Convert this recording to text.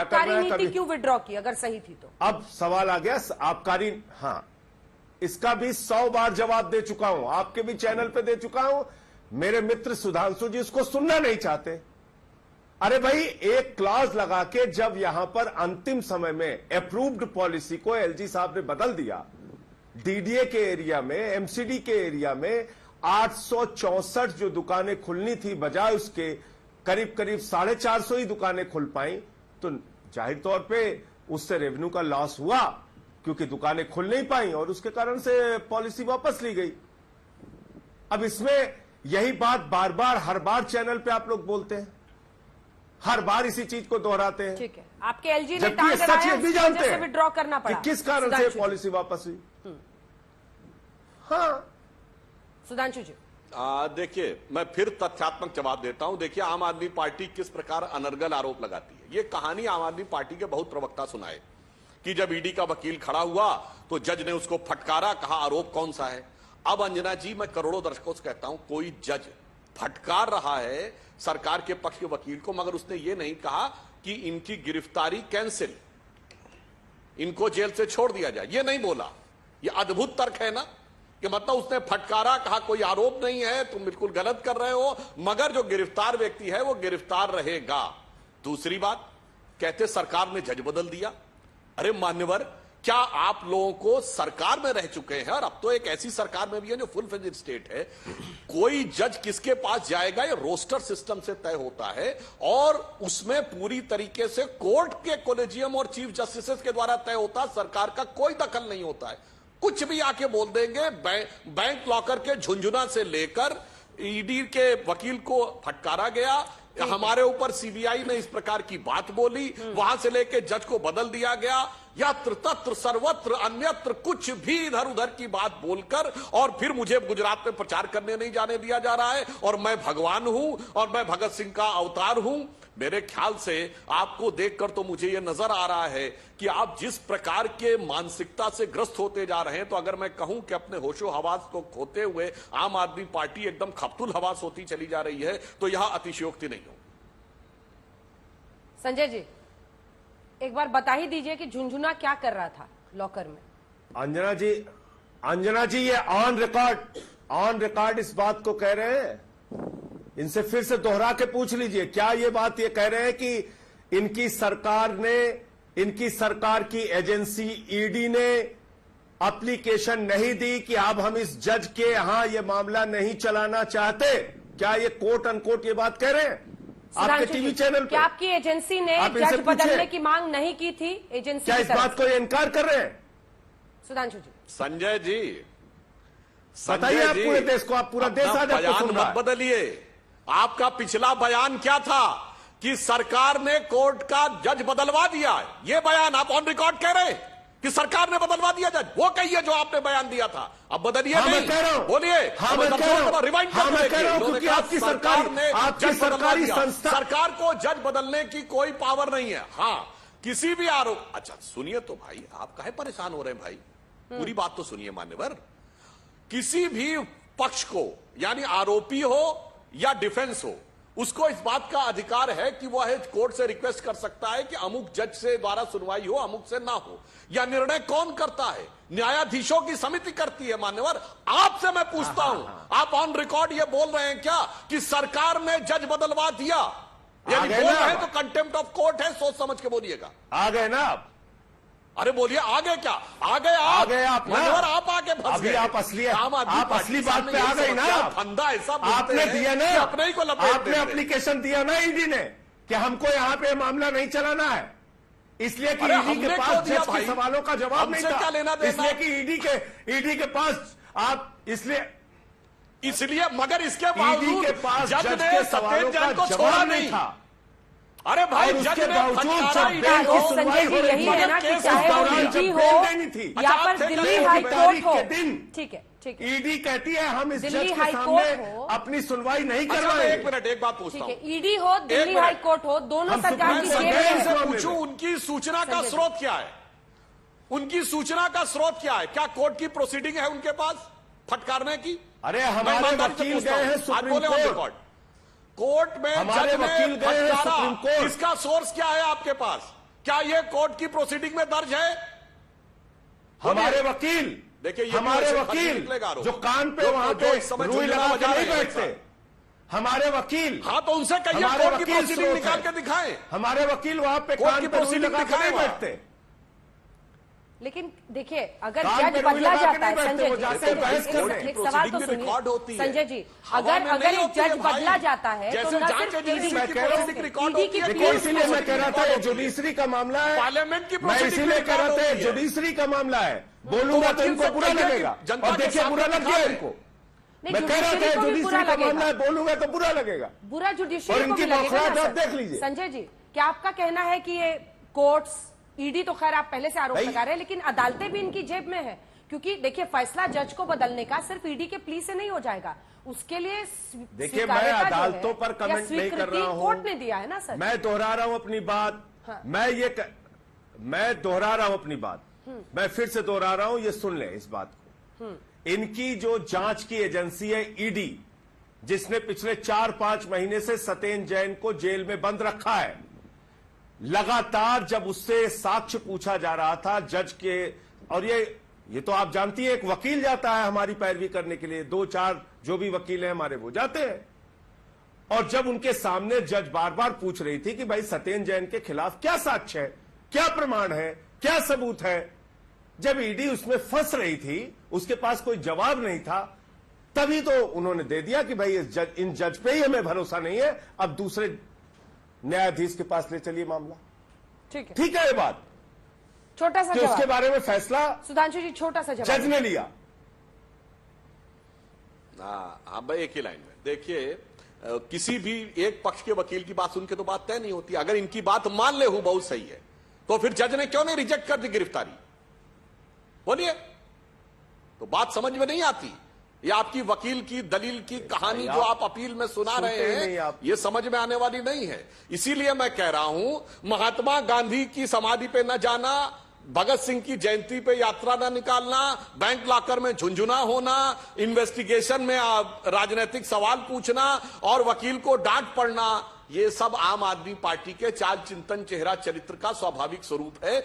आबकारी नीति क्यों विड्रॉ की, अगर सही थी तो? अब सवाल आ गया आबकारी, हाँ, इसका भी 100 बार जवाब दे चुका हूं, आपके भी चैनल पे दे चुका हूं। मेरे मित्र सुधांशु जी उसको सुनना नहीं चाहते। अरे भाई, एक क्लॉज लगा के जब यहां पर अंतिम समय में अप्रूव्ड पॉलिसी को एलजी साहब ने बदल दिया, डीडीए के एरिया में, एमसीडी के एरिया में 864 जो दुकानें खुलनी थी, बजाय उसके करीब करीब 450 ही दुकानें खुल पाई, तो जाहिर तौर पे उससे रेवेन्यू का लॉस हुआ, क्योंकि दुकानें खुल नहीं पाई और उसके कारण से पॉलिसी वापस ली गई। अब इसमें यही बात बार बार हर बार चैनल पे आप लोग बोलते हैं, हर बार इसी चीज को दोहराते हैं। ठीक है, आपके एलजी ने टांग अड़ाया, भी जानते हैं विड्रॉ करना पड़ा कि किस कारण से पॉलिसी वापस हुई। हाँ, सुधांशु जी देखिए, मैं फिर तथ्यात्मक जवाब देता हूं। देखिए, आम आदमी पार्टी किस प्रकार अनर्गल आरोप लगाती है। ये कहानी आम आदमी पार्टी के बहुत प्रवक्ता सुनाए कि जब ईडी का वकील खड़ा हुआ तो जज ने उसको फटकारा, कहा आरोप कौन सा है। अब अंजना जी, मैं करोड़ों दर्शकों से कहता हूं, कोई जज फटकार रहा है सरकार के पक्ष के वकील को, मगर उसने ये नहीं कहा कि इनकी गिरफ्तारी कैंसिल, इनको जेल से छोड़ दिया जाए, ये नहीं बोला। ये अद्भुत तर्क है ना, कि मतलब उसने फटकारा, कहा कोई आरोप नहीं है, तुम बिल्कुल गलत कर रहे हो, मगर जो गिरफ्तार व्यक्ति है वो गिरफ्तार रहेगा। दूसरी बात, कहते सरकार ने जज बदल दिया। अरे मान्यवर, क्या आप लोगों को सरकार में रह चुके हैं, और अब तो एक ऐसी सरकार में भी है जो फुल फ्लेज्ड स्टेट है, कोई जज किसके पास जाएगा ये रोस्टर सिस्टम से तय होता है, और उसमें पूरी तरीके से कोर्ट के कोलेजियम और चीफ जस्टिस के द्वारा तय होता है, सरकार का कोई दखल नहीं होता है। कुछ भी आके बोल देंगे। बैंक लॉकर के झुंझुना से लेकर ईडी के वकील को फटकारा गया, हमारे ऊपर सीबीआई ने इस प्रकार की बात बोली, वहां से लेके जज को बदल दिया गया। यत्र तत्र सर्वत्र अन्यत्र कुछ भी इधर उधर की बात बोलकर, और फिर मुझे गुजरात में प्रचार करने नहीं जाने दिया जा रहा है, और मैं भगवान हूं और मैं भगत सिंह का अवतार हूं। मेरे ख्याल से आपको देखकर तो मुझे यह नजर आ रहा है कि आप जिस प्रकार के मानसिकता से ग्रस्त होते जा रहे हैं, तो अगर मैं कहूं कि अपने होशो हवास को खोते हुए आम आदमी पार्टी एकदम खपतुल हवास होती चली जा रही है, तो यह अतिशयोक्ति नहीं हो। संजय जी, एक बार बता ही दीजिए कि झुंझुना क्या कर रहा था लॉकर में? अंजना जी ये ऑन रिकॉर्ड इस बात को कह रहे हैं। इनसे फिर से दोहरा के पूछ लीजिए, क्या ये बात ये कह रहे हैं कि इनकी सरकार की एजेंसी ईडी ने एप्लीकेशन नहीं दी कि अब हम इस जज के यहां ये मामला नहीं चलाना चाहते? क्या ये कोट अनकोट ये बात कह रहे हैं आपके टीवी चैनल पे? क्या आपकी एजेंसी ने जज बदलने की मांग नहीं की थी? एजेंसी क्या इस बात को ये इनकार कर रहे हैं? सुधांशु जी, संजय जी बताइए, आप पूरे देश को, आप पूरा देश आज आपको सुन रहा है। मत बदलिए। आपका पिछला बयान क्या था कि सरकार ने कोर्ट का जज बदलवा दिया, ये बयान आप ऑन रिकॉर्ड कह रहे हैं कि सरकार ने बदलवा दिया जज। वो कहिए जो आपने बयान दिया था, अब बदलिए नहीं। मैं कह रहा हूं, बोलिए। रिवाइंड क्योंकि आपकी सरकारी संस्था, सरकार को जज बदलने की कोई पावर नहीं है। हाँ, किसी भी आरोप, अच्छा सुनिए तो भाई, आप काहे परेशान हो रहे हैं भाई, पूरी बात तो सुनिए मान्यवर। किसी भी पक्ष को, यानी आरोपी हो या डिफेंस हो, उसको इस बात का अधिकार है कि वह कोर्ट से रिक्वेस्ट कर सकता है कि अमुक जज से द्वारा सुनवाई हो, अमुक से ना हो। यह निर्णय कौन करता है? न्यायाधीशों की समिति करती है मान्यवर। आपसे मैं पूछता हूं, आप ऑन रिकॉर्ड ये बोल रहे हैं क्या कि सरकार ने जज बदलवा दिया? यदि बोल रहे हैं तो कंटेम्प्ट ऑफ कोर्ट है, सोच समझ के बोलिएगा। आ गए ना आप? अरे बोलिए, आगे क्या? आगे आप मनोहर, आप आगे फंस गए। आप असली बात पे आ गए ना। फंदा ऐसा आपने दिया ना, अपने ही को लपेट, आपने एप्लीकेशन दिया ना ईडी ने कि हमको यहाँ पे मामला नहीं चलाना है, इसलिए कि ईडी के पास जज के सवालों का जवाब नहीं था, इसलिए कि ईडी के पास आप इसलिए मगर इसके बावजूद जज ने सफेद जज को छोड़ा नहीं था। अरे भाई, जज ने संजय जी यही है ना कि चाहे वो ईडी हो या पर दिल्ली हाई कोर्ट हो, ठीक है ईडी कहती है हम इस जज के सामने अपनी सुनवाई नहीं कर रहे। एक मिनट, एक बात पूछता हूँ। ईडी हो, दिल्ली हाई कोर्ट हो, दोनों सरकार की से पूछूं, उनकी सूचना का स्रोत क्या है? उनकी सूचना का स्रोत क्या है? क्या कोर्ट की प्रोसीडिंग है उनके पास फटकारने की? अरे हमारे वकील गए हैं सुप्रीम कोर्ट में, हमारे वकील गए हैं सुप्रीम कोर्ट। इसका सोर्स क्या है आपके पास? क्या ये कोर्ट की प्रोसीडिंग में दर्ज है? हमारे वकील, देखिए, हमारे वकील जो कान पे वहां पे रुई लगा के नहीं बैठते, हमारे वकील, हाँ तो उनसे कहिए कोर्ट की प्रोसीडिंग निकाल के दिखाएं। हमारे वकील वहां पे कान पे रुई लगा के नहीं बैठते। लेकिन देखिए, अगर जज बदला जाता है, संजय जी एक सवाल तो सुनिए संजय जी, अगर एक जज बदला जाता है तो न सिर्फ इसीलिए मैं कह रहा था ये जुडिशरी का मामला है, पार्लियामेंट की मैं इसीलिए कह रहा था जुडिशरी का मामला है, बोलूंगा तो इनको बुरा लगेगा और देखिए बुरा लग गया इनको। मैं कह रहा था जुडिशरी का मामला है, बोलूंगा तो बुरा लगेगा, बुरा जुडिशरी और इनकी बौखलाहट आप देख लीजिए। संजय जी, क्या आपका कहना है कि ये कोर्ट्स, ईडी तो खैर आप पहले से आरोप लगा रहे हैं, लेकिन अदालतें भी इनकी जेब में है? क्योंकि देखिए, फैसला जज को बदलने का सिर्फ ईडी के प्ली से नहीं हो जाएगा, उसके लिए देखिए मैं अदालतों पर कमेंट नहीं कर रहा हूं, कोर्ट ने दिया है ना सर। मैं दोहरा रहा हूं अपनी बात। हाँ। मैं दोहरा रहा हूं अपनी बात, मैं फिर से दोहरा रहा हूं, ये सुन लें इस बात को। इनकी जो जांच की एजेंसी है ईडी, जिसने पिछले 4-5 महीने से सत्येंद्र जैन को जेल में बंद रखा है, लगातार जब उससे साक्ष्य पूछा जा रहा था जज के, और ये तो आप जानती है, एक वकील जाता है हमारी पैरवी करने के लिए, 2-4 जो भी वकील हैं हमारे वो जाते हैं, और जब उनके सामने जज बार बार पूछ रही थी कि भाई सत्येंद्र जैन के खिलाफ क्या साक्ष्य है, क्या प्रमाण है, क्या सबूत है, जब ईडी उसमें फंस रही थी, उसके पास कोई जवाब नहीं था, तभी तो उन्होंने दे दिया कि भाई इन जज पे ही हमें भरोसा नहीं है, अब दूसरे न्यायाधीश के पास ले चलिए मामला। ठीक है ये बात, छोटा सा जवाब, उसके बारे में फैसला सुधांशु जी छोटा सा जवाब जज ने लिया। हाँ भाई, एक ही लाइन में देखिए, किसी भी एक पक्ष के वकील की बात सुन के तो बात तय नहीं होती। अगर इनकी बात मान ले हूं बहुत सही है, तो फिर जज ने क्यों नहीं रिजेक्ट कर दी गिरफ्तारी? बोलिए, तो बात समझ में नहीं आती। ये आपकी वकील की दलील की कहानी जो आप अपील में सुना रहे हैं, ये समझ में आने वाली नहीं है। इसीलिए मैं कह रहा हूं, महात्मा गांधी की समाधि पे न जाना, भगत सिंह की जयंती पे यात्रा न निकालना, बैंक लॉकर में झुंझुना होना, इन्वेस्टिगेशन में राजनीतिक सवाल पूछना और वकील को डांट पड़ना, ये सब आम आदमी पार्टी के चाल चिंतन, चेहरा चरित्र का स्वाभाविक स्वरूप है।